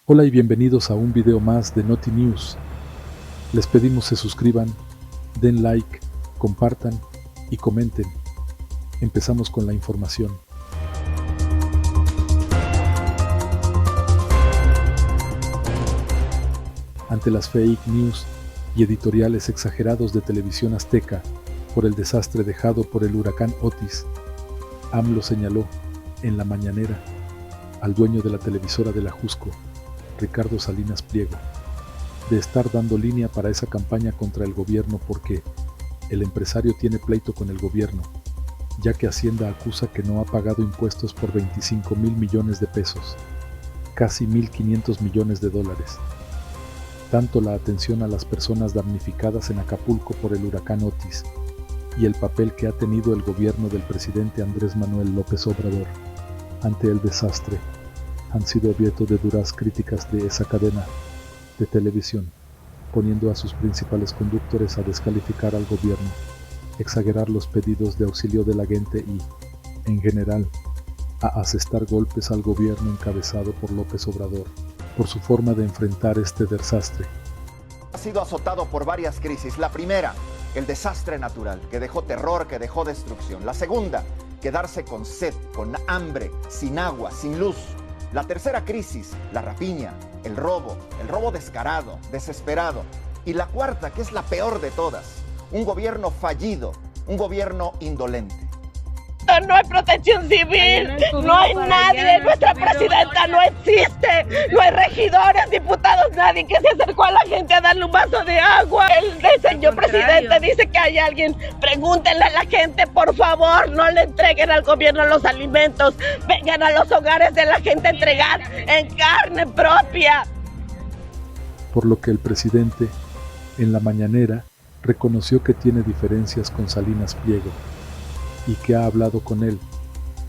Hola y bienvenidos a un video más de Noti News. Les pedimos se suscriban, den like, compartan y comenten. Empezamos con la información. Ante las fake news y editoriales exagerados de Televisión Azteca por el desastre dejado por el huracán Otis, AMLO señaló en la mañanera al dueño de la televisora de la Jusco, Ricardo Salinas Pliego, de estar dando línea para esa campaña contra el gobierno porque el empresario tiene pleito con el gobierno, ya que Hacienda acusa que no ha pagado impuestos por 25,000 millones de pesos, casi 1,500 millones de dólares. Tanto la atención a las personas damnificadas en Acapulco por el huracán Otis y el papel que ha tenido el gobierno del presidente Andrés Manuel López Obrador ante el desastre han sido objeto de duras críticas de esa cadena de televisión, poniendo a sus principales conductores a descalificar al gobierno, exagerar los pedidos de auxilio de la gente y, en general, a asestar golpes al gobierno encabezado por López Obrador, por su forma de enfrentar este desastre. Ha sido azotado por varias crisis. La primera, el desastre natural, que dejó terror, que dejó destrucción. La segunda, quedarse con sed, con hambre, sin agua, sin luz. La tercera crisis, la rapiña, el robo descarado, desesperado. Y la cuarta, que es la peor de todas, un gobierno fallido, un gobierno indolente. No hay protección civil, no hay nadie, nuestra presidenta no existe, no hay regidores, diputados, nadie que se acercó a la gente a darle un vaso de agua. El señor presidente dice que hay alguien, pregúntenle a la gente, por favor, no le entreguen al gobierno los alimentos, vengan a los hogares de la gente a entregar en carne propia. Por lo que el presidente, en la mañanera, reconoció que tiene diferencias con Salinas Pliego y que ha hablado con él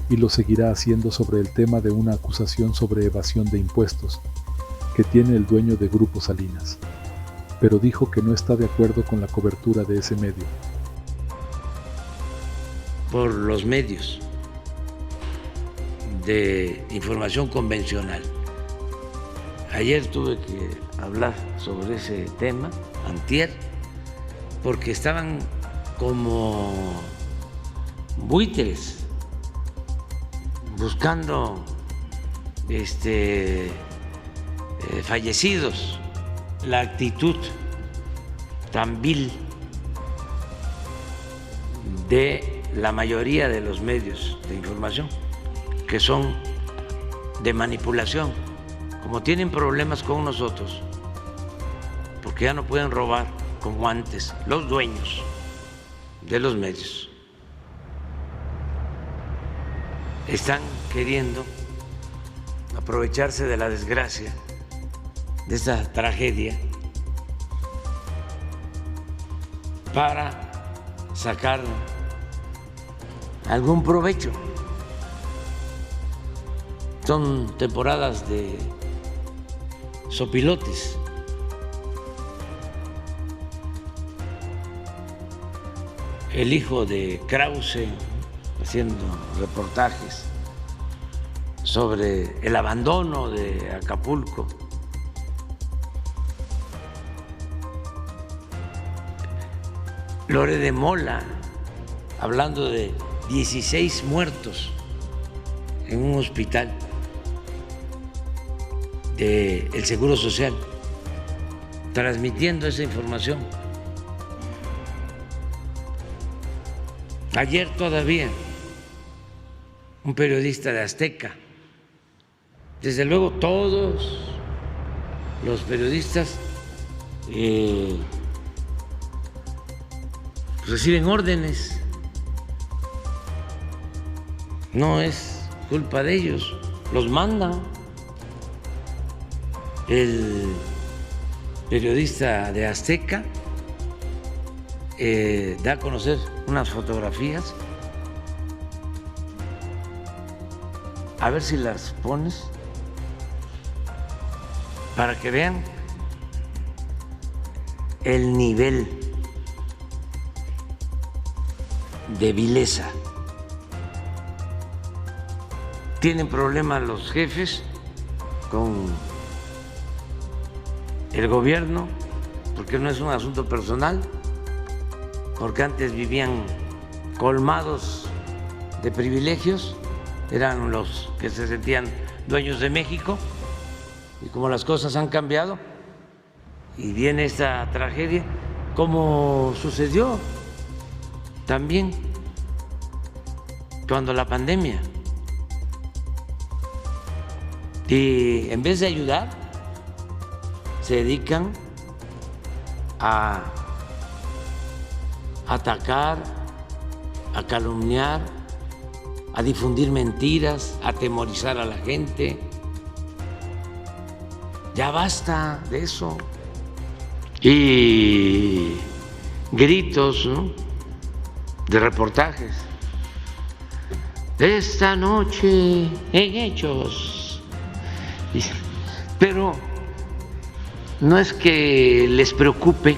y lo seguirá haciendo sobre el tema de una acusación sobre evasión de impuestos que tiene el dueño de Grupo Salinas, pero dijo que no está de acuerdo con la cobertura de ese medio. Por los medios de información convencional. Ayer tuve que hablar sobre ese tema, antier, porque estaban como buitres buscando fallecidos. La actitud tan vil de la mayoría de los medios de información, que son de manipulación, como tienen problemas con nosotros, porque ya no pueden robar como antes los dueños de los medios. Están queriendo aprovecharse de la desgracia, de esta tragedia, para sacar algún provecho. Son temporadas de sopilotes. El hijo de Krause haciendo reportajes sobre el abandono de Acapulco. Lore de Mola hablando de 16 muertos en un hospital del Seguro Social, transmitiendo esa información. Ayer todavía un periodista de Azteca, desde luego todos los periodistas reciben órdenes, no es culpa de ellos, los manda. El periodista de Azteca da a conocer unas fotografías, a ver si las pones para que vean el nivel de vileza. Tienen problemas los jefes con el gobierno, porque no es un asunto personal, porque antes vivían colmados de privilegios, eran los que se sentían dueños de México, y como las cosas han cambiado y viene esta tragedia, como sucedió también cuando la pandemia, y en vez de ayudar se dedican a atacar, a calumniar, a difundir mentiras, a atemorizar a la gente. Ya basta de eso. Y gritos, ¿no?, de reportajes. Esta noche en Hechos. Pero no es que les preocupe,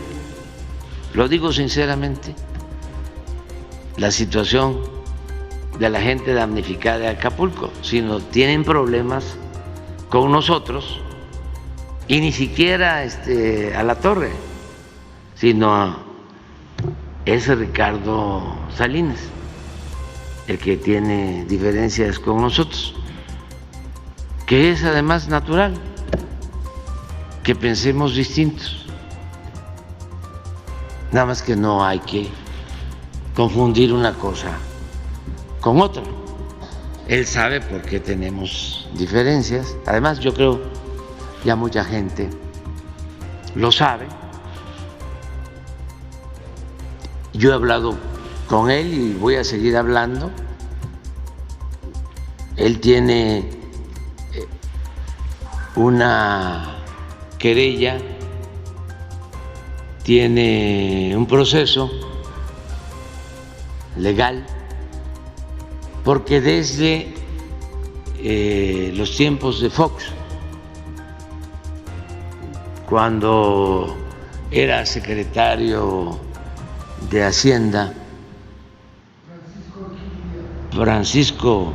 lo digo sinceramente, la situación de la gente damnificada de Acapulco, sino tienen problemas con nosotros, y ni siquiera a la torre, sino es Ricardo Salinas el que tiene diferencias con nosotros, que es además natural que pensemos distintos, nada más que no hay que confundir una cosa con otra. Él sabe por qué tenemos diferencias, además yo creo ya mucha gente lo sabe. Yo he hablado con él y voy a seguir hablando. Él tiene una querella, tiene un proceso legal, porque desde los tiempos de Fox, cuando era secretario de Hacienda, Francisco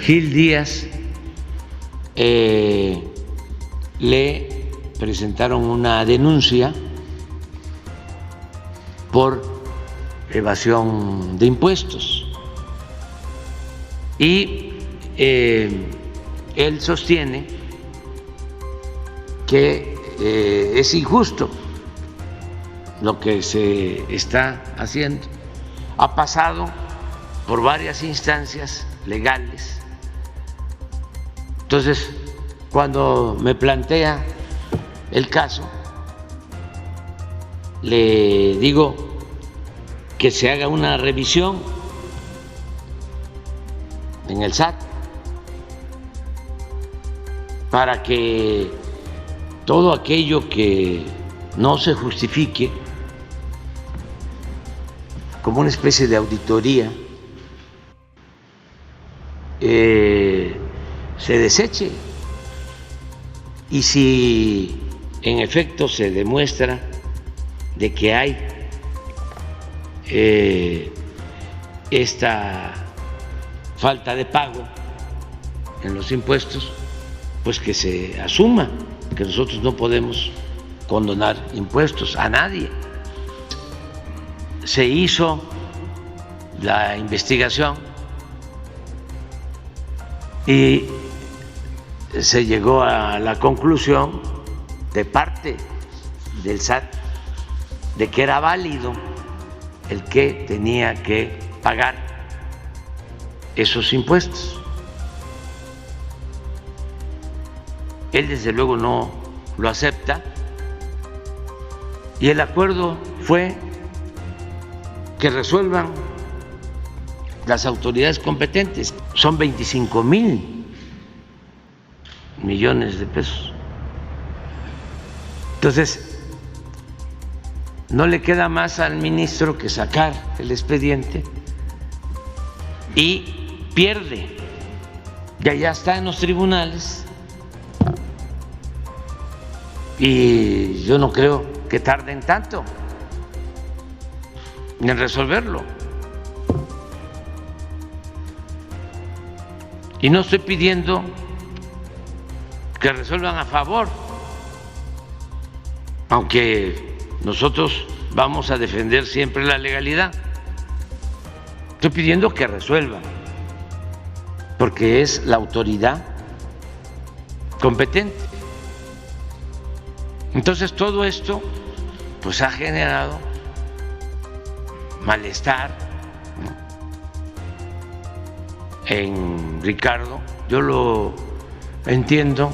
Gil Díaz, le presentaron una denuncia por evasión de impuestos y él sostiene que es injusto lo que se está haciendo. Ha pasado por varias instancias legales. Entonces, cuando me plantea el caso, le digo que se haga una revisión en el SAT para que todo aquello que no se justifique, como una especie de auditoría, se deseche. Y si en efecto se demuestra de que hay esta falta de pago en los impuestos, pues que se asuma que nosotros no podemos condonar impuestos a nadie. Se hizo la investigación y se llegó a la conclusión de parte del SAT de que era válido el que tenía que pagar esos impuestos. Él desde luego no lo acepta y el acuerdo fue que resuelvan las autoridades competentes. Son 25,000 millones de pesos. Entonces, no le queda más al ministro que sacar el expediente y pierde. Ya está en los tribunales y yo no creo que tarden tanto en resolverlo. Y no estoy pidiendo que resuelvan a favor, aunque nosotros vamos a defender siempre la legalidad. Estoy pidiendo que resuelvan, porque es la autoridad competente. Entonces todo esto pues ha generado malestar, ¿no?, en Ricardo. Yo lo entiendo,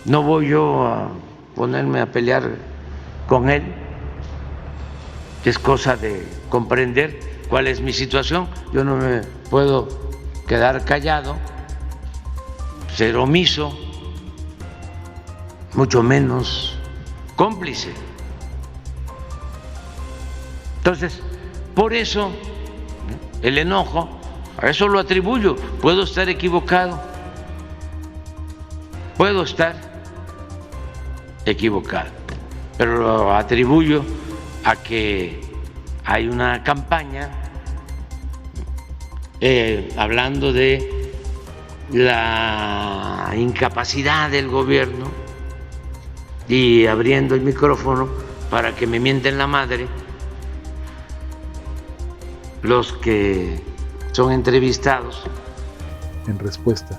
no voy yo a ponerme a pelear con él, es cosa de comprender cuál es mi situación. Yo no me puedo quedar callado, ser omiso, mucho menos cómplice. Entonces, por eso el enojo, a eso lo atribuyo. Puedo estar equivocado, pero lo atribuyo a que hay una campaña hablando de la incapacidad del gobierno y abriendo el micrófono para que me mienten la madre los que son entrevistados. En respuesta,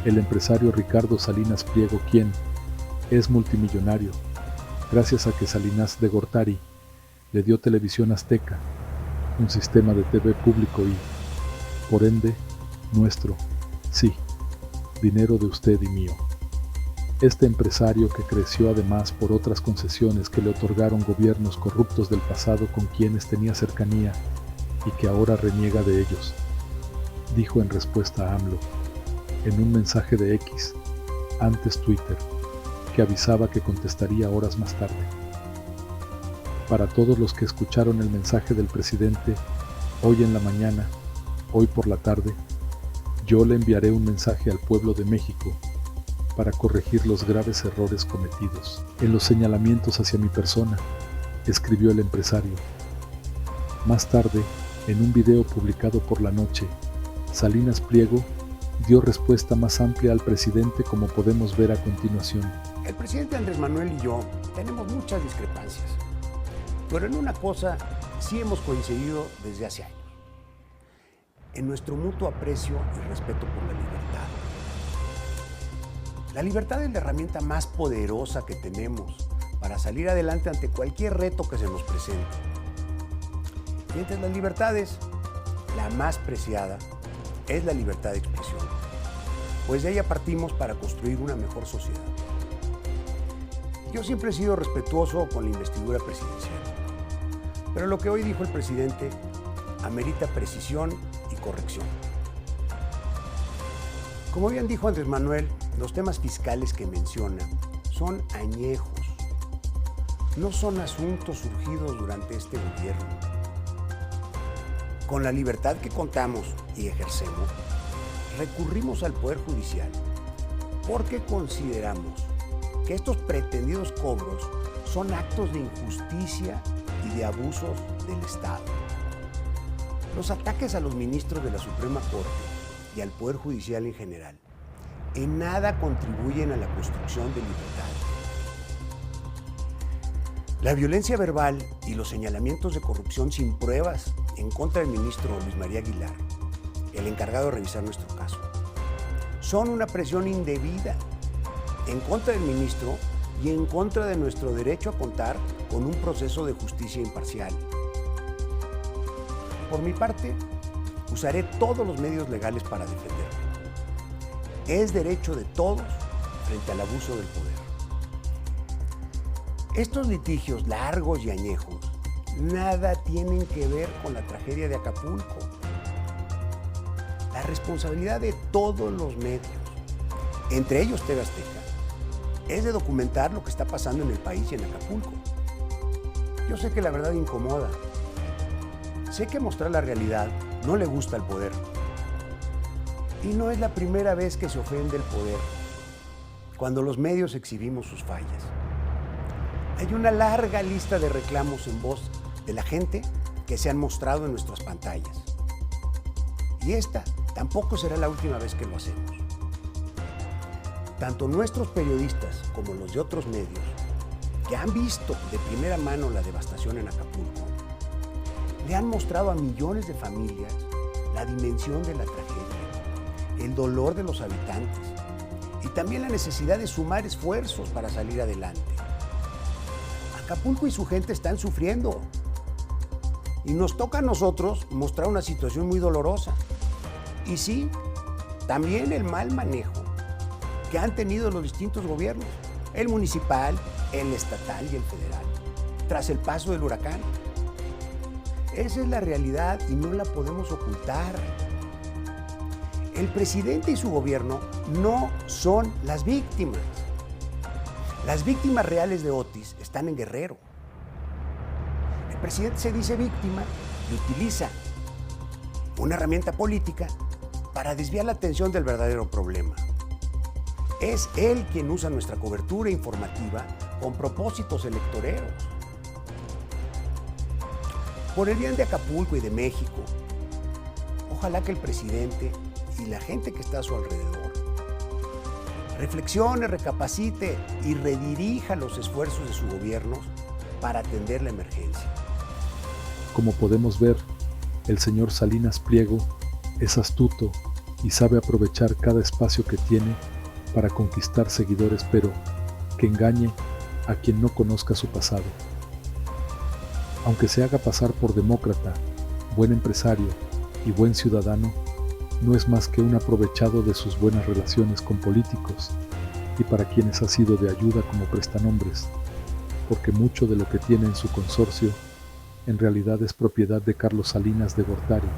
el empresario Ricardo Salinas Pliego, quien es multimillonario, gracias a que Salinas de Gortari le dio Televisión Azteca, un sistema de TV público y, por ende, nuestro, sí, dinero de usted y mío. Este empresario, que creció además por otras concesiones que le otorgaron gobiernos corruptos del pasado con quienes tenía cercanía y que ahora reniega de ellos, dijo en respuesta a AMLO, en un mensaje de X, antes Twitter, que avisaba que contestaría horas más tarde. Para todos los que escucharon el mensaje del presidente hoy en la mañana, hoy por la tarde, yo le enviaré un mensaje al pueblo de México para corregir los graves errores cometidos en los señalamientos hacia mi persona, escribió el empresario. Más tarde, en un video publicado por La Noche, Salinas Pliego dio respuesta más amplia al presidente, como podemos ver a continuación. El presidente Andrés Manuel y yo tenemos muchas discrepancias, pero en una cosa sí hemos coincidido desde hace años: en nuestro mutuo aprecio y respeto por la libertad. La libertad es la herramienta más poderosa que tenemos para salir adelante ante cualquier reto que se nos presente. Y entre las libertades, la más preciada es la libertad de expresión, pues de ella partimos para construir una mejor sociedad. Yo siempre he sido respetuoso con la investidura presidencial, pero lo que hoy dijo el presidente amerita precisión y corrección. Como bien dijo Andrés Manuel, los temas fiscales que menciona son añejos, no son asuntos surgidos durante este gobierno. Con la libertad que contamos y ejercemos, recurrimos al Poder Judicial porque consideramos que estos pretendidos cobros son actos de injusticia y de abusos del Estado. Los ataques a los ministros de la Suprema Corte y al Poder Judicial en general en nada contribuyen a la construcción de libertad. La violencia verbal y los señalamientos de corrupción sin pruebas en contra del ministro Luis María Aguilar, el encargado de revisar nuestro caso, son una presión indebida en contra del ministro y en contra de nuestro derecho a contar con un proceso de justicia imparcial. Por mi parte, usaré todos los medios legales para defenderme. Es derecho de todos frente al abuso del poder. Estos litigios largos y añejos nada tienen que ver con la tragedia de Acapulco. La responsabilidad de todos los medios, entre ellos TV Azteca, es de documentar lo que está pasando en el país y en Acapulco. Yo sé que la verdad incomoda. Sé que mostrar la realidad no le gusta al poder. Y no es la primera vez que se ofende el poder cuando los medios exhibimos sus fallas. Hay una larga lista de reclamos en voz de la gente que se han mostrado en nuestras pantallas. Y esta tampoco será la última vez que lo hacemos. tanto nuestros periodistas como los de otros medios, que han visto de primera mano la devastación en Acapulco, le han mostrado a millones de familias la dimensión de la tragedia, el dolor de los habitantes y también la necesidad de sumar esfuerzos para salir adelante. Acapulco y su gente están sufriendo y nos toca a nosotros mostrar una situación muy dolorosa. Y sí, también el mal manejo que han tenido los distintos gobiernos, el municipal, el estatal y el federal, tras el paso del huracán. Esa es la realidad y no la podemos ocultar. El presidente y su gobierno no son las víctimas. Las víctimas reales de Otis están en Guerrero. El presidente se dice víctima y utiliza una herramienta política para desviar la atención del verdadero problema. Es él quien usa nuestra cobertura informativa con propósitos electoreros. Por el bien de Acapulco y de México, ojalá que el presidente y la gente que está a su alrededor reflexione, recapacite y redirija los esfuerzos de su gobierno para atender la emergencia. Como podemos ver, el señor Salinas Pliego es astuto y sabe aprovechar cada espacio que tiene para conquistar seguidores, pero que engañe a quien no conozca su pasado. Aunque se haga pasar por demócrata, buen empresario y buen ciudadano, no es más que un aprovechado de sus buenas relaciones con políticos y para quienes ha sido de ayuda como prestanombres, porque mucho de lo que tiene en su consorcio en realidad es propiedad de Carlos Salinas de Gortari,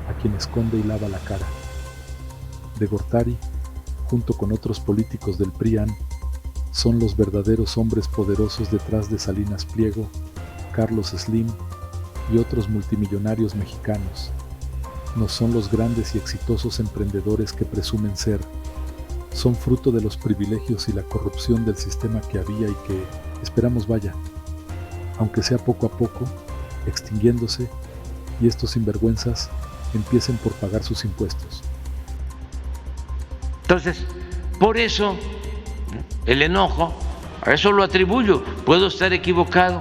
a quien esconde y lava la cara. De Gortari, junto con otros políticos del PRIAN, son los verdaderos hombres poderosos detrás de Salinas Pliego, Carlos Slim y otros multimillonarios mexicanos. No son los grandes y exitosos emprendedores que presumen ser. Son fruto de los privilegios y la corrupción del sistema que había y que esperamos vaya, aunque sea poco a poco, extinguiéndose, y estos sinvergüenzas empiecen por pagar sus impuestos. Entonces, por eso el enojo, a eso lo atribuyo. Puedo estar equivocado,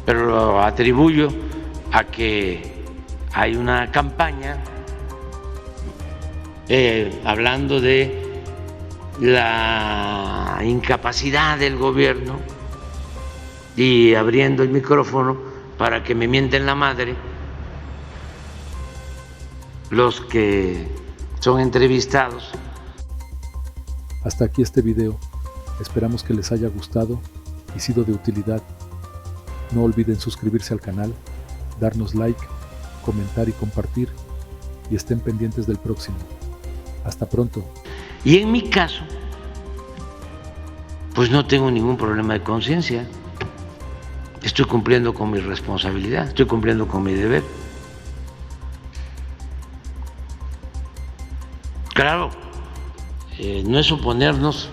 pero lo atribuyo a que hay una campaña hablando de la incapacidad del gobierno y abriendo el micrófono para que me mienten la madre los que son entrevistados. Hasta aquí este video. Esperamos que les haya gustado y sido de utilidad. No olviden suscribirse al canal, darnos like, comentar y compartir, y estén pendientes del próximo. Hasta pronto. Y en mi caso, pues no tengo ningún problema de conciencia. Estoy cumpliendo con mi responsabilidad, estoy cumpliendo con mi deber. Claro, no es oponernos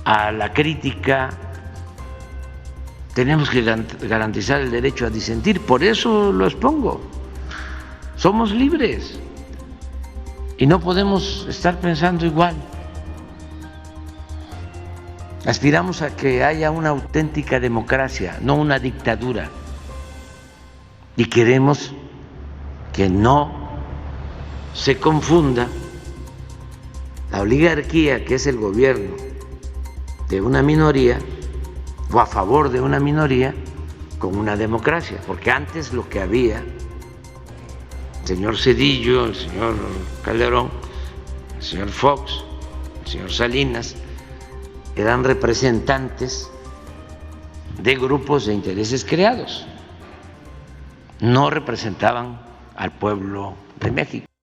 a la crítica, tenemos que garantizar el derecho a disentir, por eso lo expongo. Somos libres y no podemos estar pensando igual. Aspiramos a que haya una auténtica democracia, no una dictadura. Y queremos que no se confunda la oligarquía, que es el gobierno de una minoría o a favor de una minoría, con una democracia, porque antes lo que había, el señor Zedillo, el señor Calderón, el señor Fox, el señor Salinas, eran representantes de grupos de intereses creados, no representaban al pueblo de México.